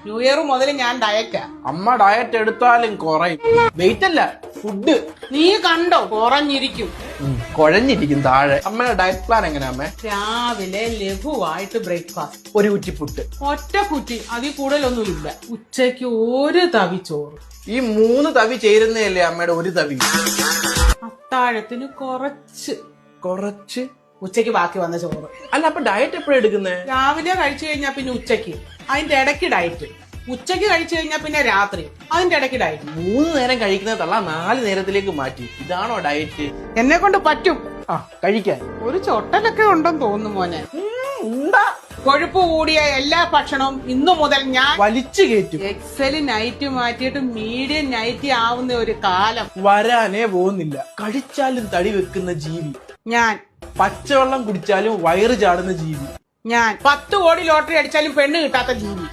New year മുതൽ ഞാൻ ഡയറ്റാ. അമ്മ ഡയറ്റ് എടുത്താലും കുറയും. വെയിറ്റ് അല്ല, ഫുഡ്. നീ കണ്ടോ? കുറഞ്ഞിരിക്കും. കുഴഞ്ഞിരിക്കും താഴെ. അമ്മയുടെ ഡയറ്റ് പ്ലാൻ എങ്ങനെയാ അമ്മേ? രാവിലെ ലഘുവായിട്ട് ബ്രേക്ക്ഫാസ്റ്റ്, ഒരു കുറ്റി പുട്ട്, ഒറ്റ കുറ്റി, അതിൽ കൂടുതലൊന്നുമില്ല. ഉച്ചയ്ക്ക് ഒരു തവി ചോറ്. ഈ 3 തവി ചേരുന്നതല്ലേ അമ്മയുടെ ഒരു തവി? അത്താഴത്തിന് കുറച്ച്, ഉച്ചയ്ക്ക് ബാക്കി വന്ന ചോറ്. അല്ല, അപ്പൊ ഡയറ്റ് എപ്പോഴാ എടുക്കുന്നേ? രാവിലെ കഴിച്ചു കഴിഞ്ഞാൽ പിന്നെ ഉച്ചയ്ക്ക്, അതിന്റെ ഇടയ്ക്ക് ഡയറ്റ്. ഉച്ചയ്ക്ക് കഴിച്ചു കഴിഞ്ഞാൽ പിന്നെ രാത്രി, അതിന്റെ ഇടയ്ക്ക് ഡയറ്റ്. 3 നേരം കഴിക്കുന്ന തള്ള 4 നേരത്തിലേക്ക് മാറ്റി. ഇതാണോ ഡയറ്റ്? എന്നെ കൊണ്ട് പറ്റും. കഴിക്കാൻ ഒരു ചൊട്ടലൊക്കെ ഉണ്ടെന്ന് തോന്നുന്നു മോനെ. കൊഴുപ്പ് കൂടിയ എല്ലാ ഭക്ഷണവും ഇന്നു മുതൽ ഞാൻ വലിച്ചു കയറ്റും. എക്സൽ നൈറ്റ് മാറ്റിയിട്ട് മീഡിയം നൈറ്റ് ആവുന്ന ഒരു കാലം വരാനേ പോകുന്നില്ല. കഴിച്ചാലും തടി വെക്കുന്ന ജീവി ഞാൻ. പച്ചവെള്ളം കുടിച്ചാലും വയറ് ചാടുന്ന ജീവി ഞാൻ. 10 കോടി ലോട്ടറി അടിച്ചാലും പെണ്ണ് കിട്ടാത്ത ജീവി.